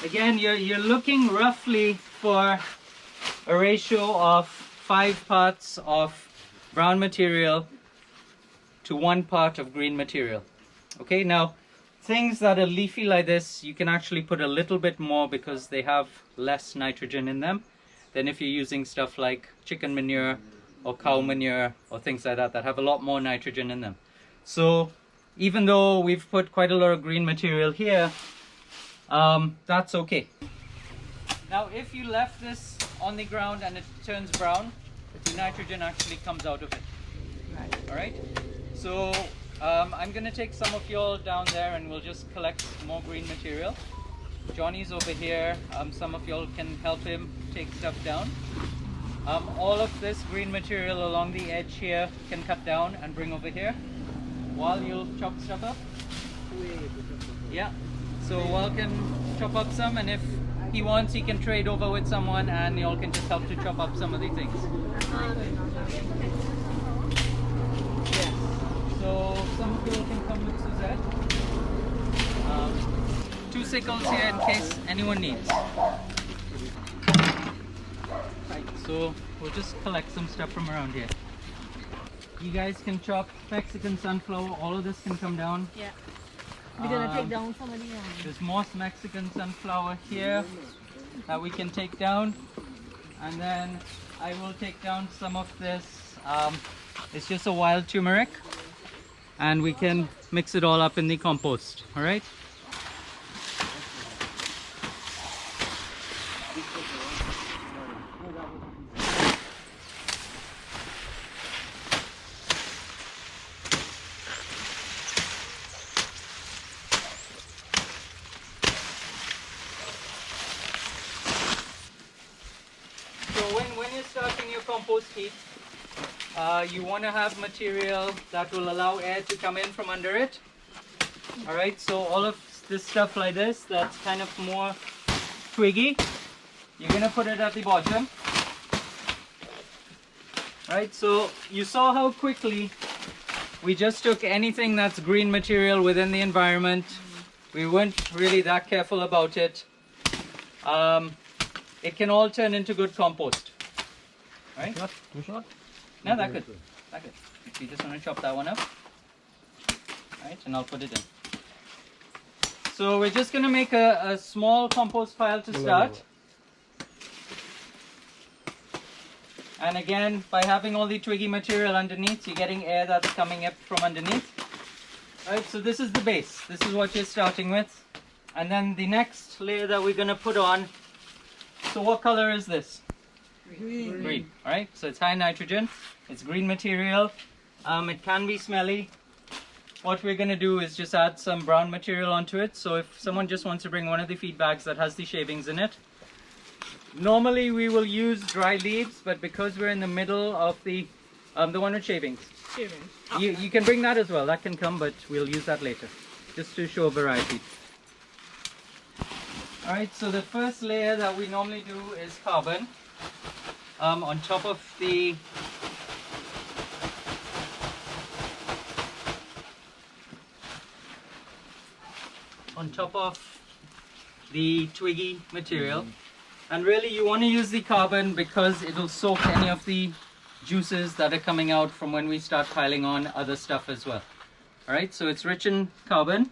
Again, you're looking roughly for a ratio of 5 parts of brown material to 1 part of green material. Okay, now things that are leafy like this, you can actually put a little bit more because they have less nitrogen in them than if you're using stuff like chicken manure or cow manure or things like that that have a lot more nitrogen in them. So even though we've put quite a lot of green material here, that's okay. Now if you left this on the ground and it turns brown, the nitrogen actually comes out of it. Right. All right, so I'm going to take some of y'all down there and we'll just collect more green material. Johnny's over here. Some of y'all can help him take stuff down. All of this green material along the edge here can cut down and bring over here while you'll chop stuff up. Yeah, so Wal can chop up some, and if he wants he can trade over with someone and y'all can just help to chop up some of the things. So some of you can come with Suzette. 2 sickles here in case anyone needs. Right, so we'll just collect some stuff from around here. You guys can chop Mexican sunflower, all of this can come down. Yeah. We're gonna take down some of the There's more Mexican sunflower here that we can take down. And then I will take down some of this. It's just a wild turmeric. And we can mix it all up in the compost, all right? So when you're starting your compost heap, you want to have material that will allow air to come in from under it. Alright, so all of this stuff like this, that's kind of more twiggy, you're going to put it at the bottom. Right, so you saw how quickly we just took anything that's green material within the environment. We weren't really that careful about it. It can all turn into good compost. Right? Too short? No, that good. That good. You just want to chop that one up. Right, and I'll put it in. So we're just going to make a small compost pile to start. And again, by having all the twiggy material underneath, you're getting air that's coming up from underneath. Right, so this is the base. This is what you're starting with. And then the next layer that we're going to put on. So what color is this? Green. Green. Alright, so it's high nitrogen. It's green material. It can be smelly. What we're going to do is just add some brown material onto it. So if someone just wants to bring one of the feed bags that has the shavings in it. Normally we will use dry leaves, but because we're in the middle of the one with shavings. Shavings. You can bring that as well. That can come, but we'll use that later. Just to show variety. Alright, so the first layer that we normally do is carbon. On top of the twiggy material. And really you want to use the carbon because it'll soak any of the juices that are coming out from when we start piling on other stuff as well. Alright, so it's rich in carbon.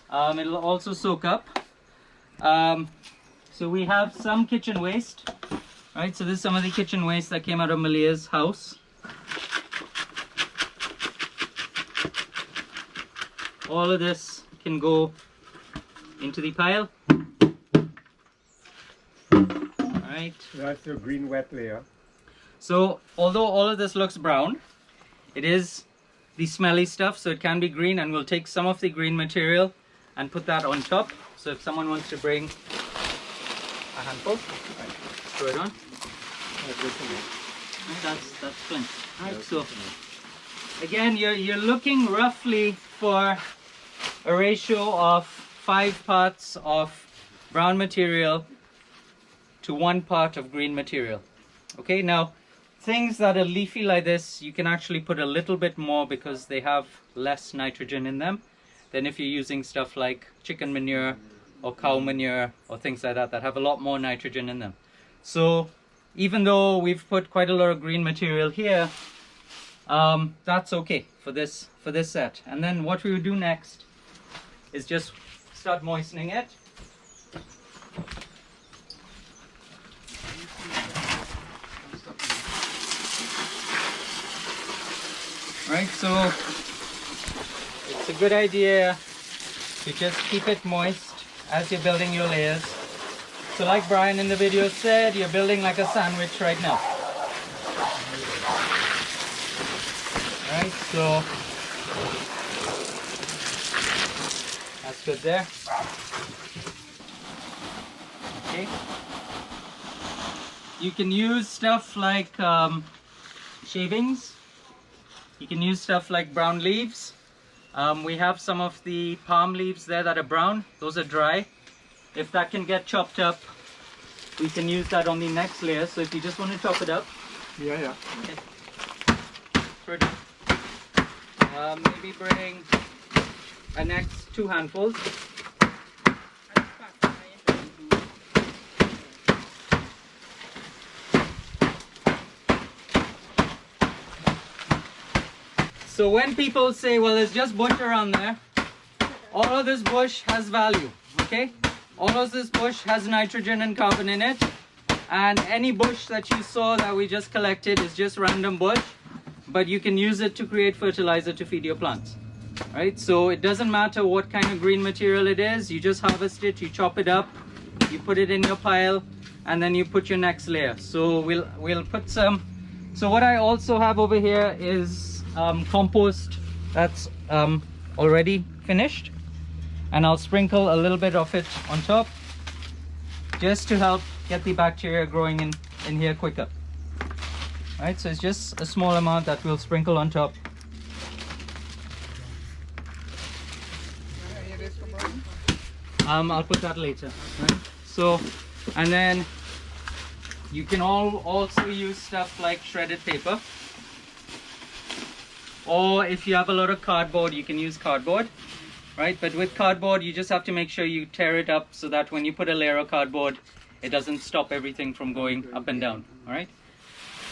It'll also soak up. So we have some kitchen waste. Right, so this is some of the kitchen waste that came out of Malia's house. All of this can go into the pile. Alright. That's your green wet layer. So although all of this looks brown, it is the smelly stuff, so it can be green, and we'll take some of the green material and put that on top. So if someone wants to bring a handful, right, throw it on. That's plenty. Right, so again, you're looking roughly for a ratio of 5 parts of brown material to 1 part of green material. Okay, now things that are leafy like this, you can actually put a little bit more because they have less nitrogen in them than if you're using stuff like chicken manure or cow manure or things like that have a lot more nitrogen in them. So even though we've put quite a lot of green material here, that's okay for this set. And then what we would do next is just start moistening it. Right, so it's a good idea to just keep it moist as you're building your layers. So like Brian in the video said, you're building like a sandwich right now. Right, so that's good there. Okay. You can use stuff like shavings. You can use stuff like brown leaves. We have some of the palm leaves there that are brown. Those are dry. If that can get chopped up, we can use that on the next layer. So if you just want to chop it up. Yeah. Okay. Pretty. Maybe bring a next 2 handfuls. So when people say, well, there's just bush around there, all of this bush has value, okay? All of this bush has nitrogen and carbon in it, and any bush that you saw that we just collected is just random bush, but you can use it to create fertilizer to feed your plants, right? So it doesn't matter what kind of green material it is, you just harvest it, you chop it up, you put it in your pile, and then you put your next layer. So we'll put some. So what I also have over here is compost that's already finished, and I'll sprinkle a little bit of it on top just to help get the bacteria growing in here quicker. Right, so it's just a small amount that we'll sprinkle on top. I'll put that later. Right? So, and then you can also use stuff like shredded paper. Or if you have a lot of cardboard, you can use cardboard, right? But with cardboard, you just have to make sure you tear it up so that when you put a layer of cardboard, it doesn't stop everything from going up and down, all right?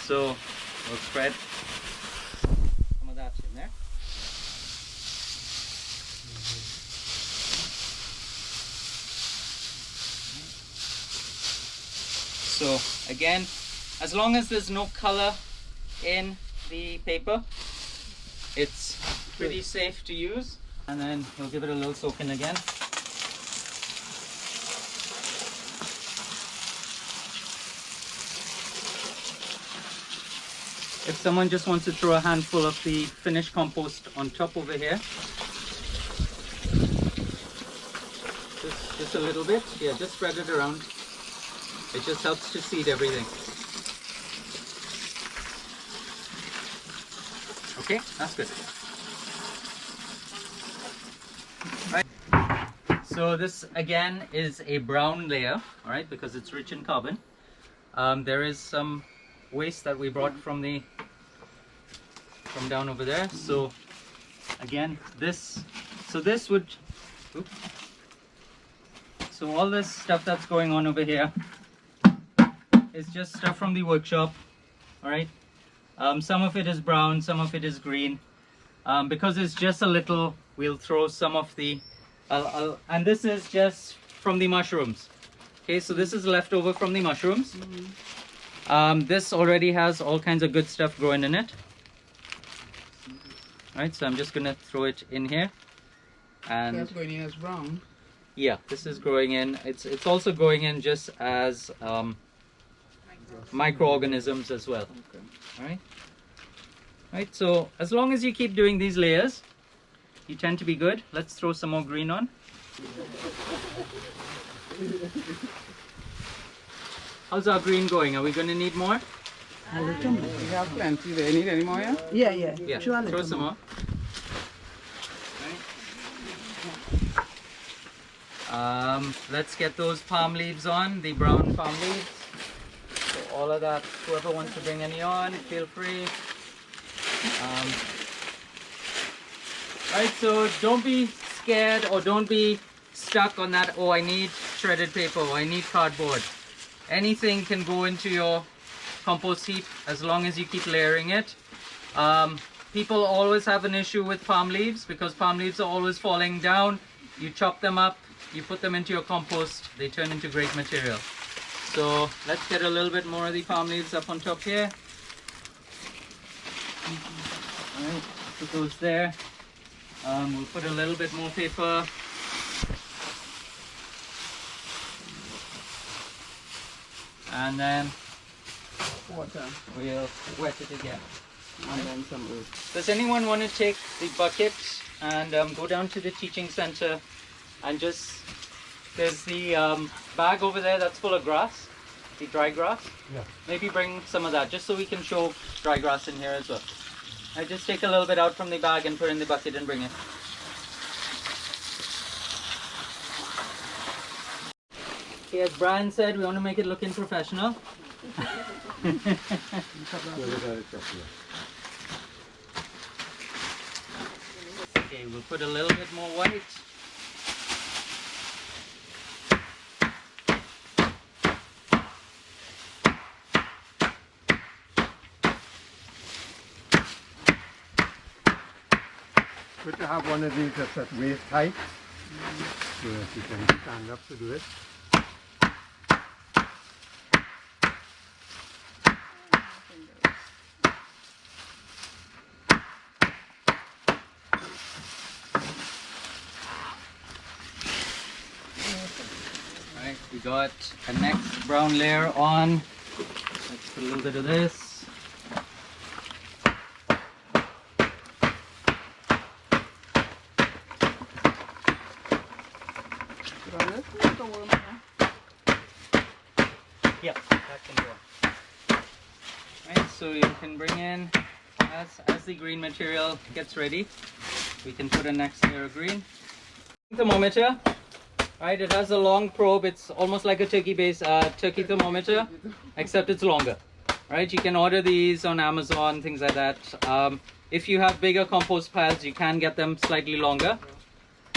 So we'll spread some of that in there. So again, as long as there's no color in the paper, it's pretty safe to use. And then we'll give it a little soak in again. If someone just wants to throw a handful of the finished compost on top over here, just a little bit, yeah, just spread it around. It just helps to seed everything. Okay, that's good. Right. So this again is a brown layer, all right, because it's rich in carbon. There is some waste that we brought from down over there. So again, this would, oops. So all this stuff that's going on over here is just stuff from the workshop, all right. Some of it is brown, some of it is green. Because it's just a little, we'll throw some of the, and this is just from the mushrooms. Okay, so this is leftover from the mushrooms. This already has all kinds of good stuff growing in it. Right, so I'm just gonna throw it in here. And that's going in as brown. Yeah, this is growing in. It's also going in just as microorganisms as well. Okay. All right. Right, so as long as you keep doing these layers, you tend to be good. Let's throw some more green on. How's our green going? Are we going to need more? A little more. We have plenty. Do you need any more? Yeah? Yeah, throw some more. Right. Let's get those palm leaves on, the brown palm leaves. So all of that, whoever wants to bring any on, feel free. Right, so don't be scared or don't be stuck on that, oh, I need shredded paper, or I need cardboard, anything can go into your compost heap as long as you keep layering it. People always have an issue with palm leaves because palm leaves are always falling down. You chop them up, you put them into your compost, they turn into great material. So let's get a little bit more of the palm leaves up on top here. Alright, put those there. We'll put a little bit more paper. And then Water. we'll wet it again. And then some earth. Does anyone want to take the bucket and go down to the teaching center and just, there's the bag over there that's full of grass, the dry grass. Yeah. Maybe bring some of that just so we can show dry grass in here as well. I just take a little bit out from the bag and put it in the bucket and bring it. Okay, as Brian said, we want to make it looking professional. Okay, we'll put a little bit more white. Good to have one of these that's at waist height, so that you can stand up to do it. Alright, we got a next brown layer on. Let's put a little bit of this. Yeah, that can go. Right, so you can bring in, as the green material gets ready, we can put a next layer of green. Thermometer, right? It has a long probe. It's almost like a turkey thermometer, except it's longer. Right? You can order these on Amazon, things like that. If you have bigger compost piles, you can get them slightly longer.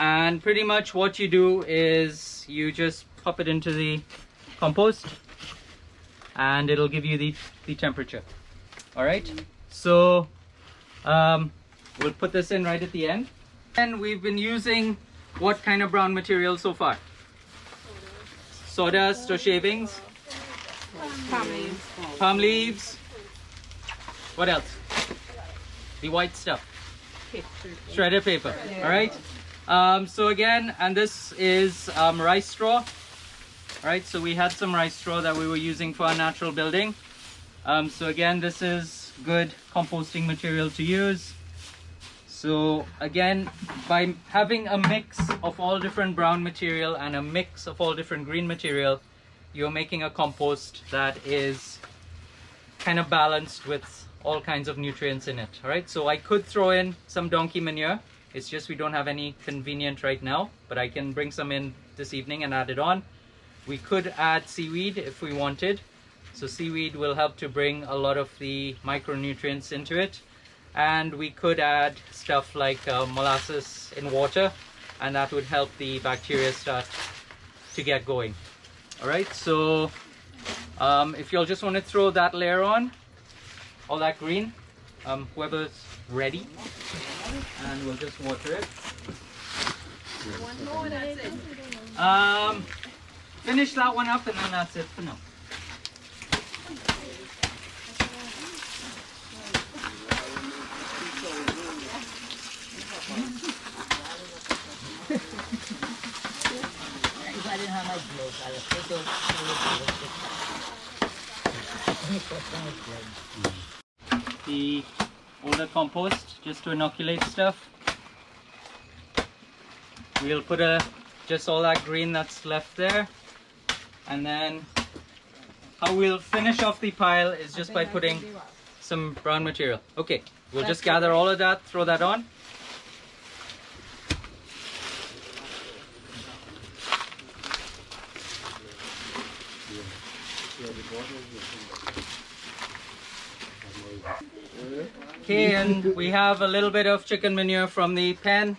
And pretty much what you do is you just pop it into the compost and it'll give you the temperature. All right, so we'll put this in right at the end. And we've been using what kind of brown material so far? Sawdust or shavings? Palm leaves. What else? The white stuff. Shredded paper. All right. So again, and this is rice straw. Right, so we had some rice straw that we were using for our natural building. So again, this is good composting material to use. So again, by having a mix of all different brown material and a mix of all different green material, you're making a compost that is kind of balanced with all kinds of nutrients in it. All right, so I could throw in some donkey manure. It's just we don't have any convenient right now, but I can bring some in this evening and add it on. We could add seaweed if we wanted. So seaweed will help to bring a lot of the micronutrients into it. And we could add stuff like molasses in water, and that would help the bacteria start to get going. All right, so if you'll just want to throw that layer on, all that green, whoever's ready, and we'll just water it. One more, that's it. Finish that one up and then that's it for now. If I didn't have my gloves, I would take those. The older compost just to inoculate stuff. We'll put just all that green that's left there, and then how we'll finish off the pile is just by putting some brown material. Okay, we'll just gather all of that, throw that on. Okay, and we have a little bit of chicken manure from the pen.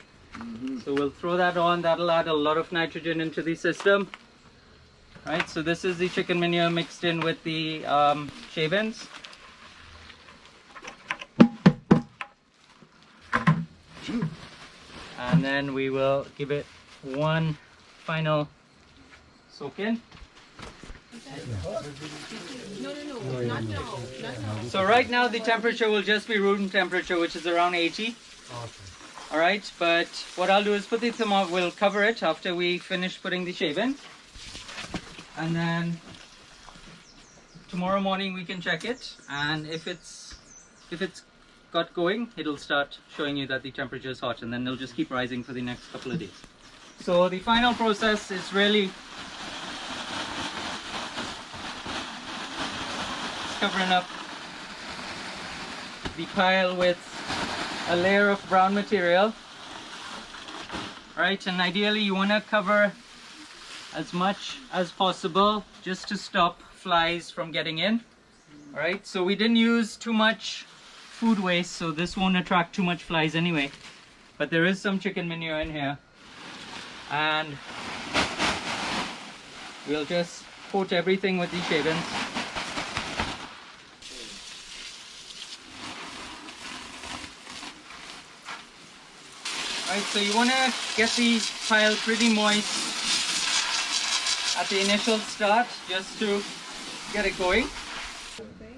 So we'll throw that on. That'll add a lot of nitrogen into the system. Right, so this is the chicken manure mixed in with the shavings. And then we will give it one final soak in. So right now the temperature will just be room temperature, which is around 80. All right, but what I'll do is put the thermometer, we'll cover it after we finish putting the shaving. And then tomorrow morning we can check it, and if it's got going, it'll start showing you that the temperature is hot, and then it'll just keep rising for the next couple of days. So the final process is really covering up the pile with a layer of brown material. Right, and ideally you want to cover as much as possible just to stop flies from getting in. All right, so we didn't use too much food waste, so this won't attract too much flies anyway, but there is some chicken manure in here, and we'll just coat everything with these shavings. All right, so you want to get the pile pretty moist at the initial start just to get it going,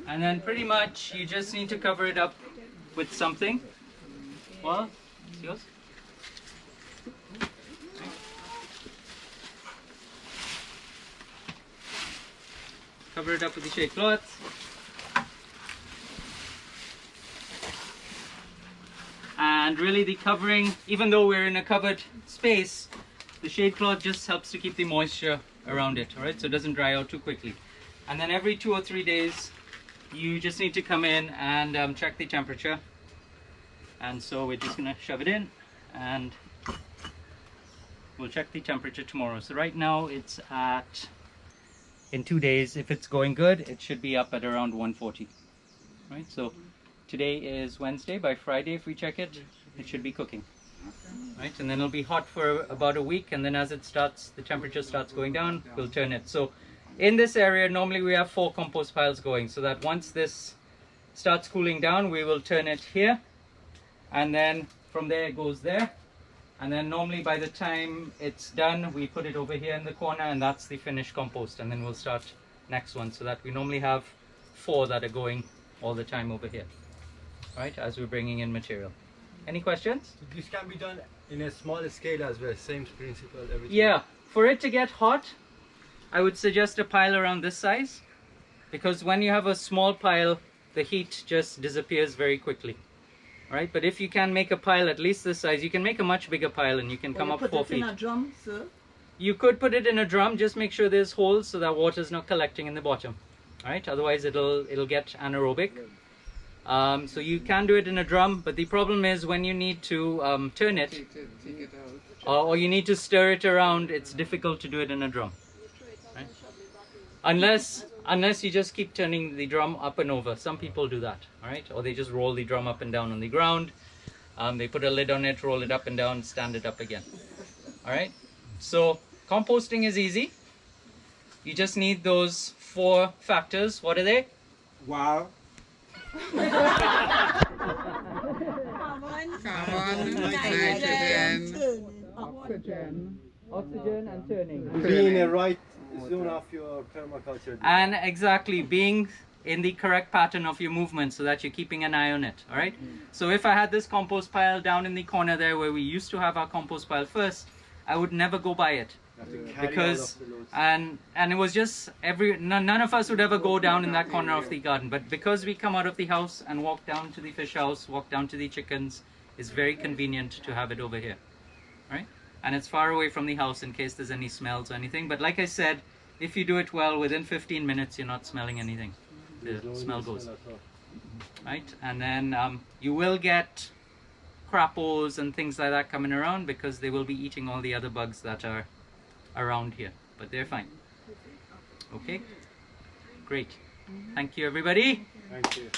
and then pretty much you just need to cover it up with something. Well, it's yours. Cover it up with the shade cloth. And really the covering, even though we're in a covered space, the shade cloth just helps to keep the moisture around it, all right, so it doesn't dry out too quickly. And then every 2 or 3 days you just need to come in and check the temperature. And so we're just gonna shove it in, and we'll check the temperature tomorrow. So right now it's at, in 2 days, if it's going good, it should be up at around 140. Right, so today is Wednesday. By Friday, if we check it, it should be cooking. Right, and then it'll be hot for about a week, and then as it starts, the temperature starts going down, we'll turn it. So in this area, normally we have 4 compost piles going, so that once this starts cooling down, we will turn it here, and then from there it goes there, and then normally by the time it's done, we put it over here in the corner, and that's the finished compost, and then we'll start next one, so that we normally have 4 that are going all the time over here, right, as we're bringing in material. Any questions? So this can be done in a smaller scale as well, same principle, everything? Yeah, for it to get hot, I would suggest a pile around this size, because when you have a small pile, the heat just disappears very quickly. Right, but if you can make a pile at least this size, you can make a much bigger pile, and you can come up 4 feet. Put it in a drum, sir? You could put it in a drum, just make sure there's holes so that water's not collecting in the bottom. Right, otherwise it'll get anaerobic. So you can do it in a drum, but the problem is when you need to turn it, Take it out. or you need to stir it around, it's difficult to do it in a drum. Right? Unless you just keep turning the drum up and over. Some people do that, all right? Or they just roll the drum up and down on the ground. They put a lid on it, roll it up and down, stand it up again. All right? So composting is easy. You just need those 4 factors. What are they? Wow. Carbon, nitrogen, Oxygen and turning. Be in the right zone of your permaculture. And exactly, being in the correct pattern of your movement so that you're keeping an eye on it, all right? So if I had this compost pile down in the corner there where we used to have our compost pile first, I would never go by it. Because and it was just none of us would ever go down in that corner of the garden, but because we come out of the house and walk down to the fish house, walk down to the chickens, it's very convenient to have it over here, right? And it's far away from the house in case there's any smells or anything, but like I said, if you do it well, within 15 minutes you're not smelling anything. The smell goes, right? And then you will get crappos and things like that coming around because they will be eating all the other bugs that are around here, but they're fine. Okay, great. Thank you, everybody. Thank you.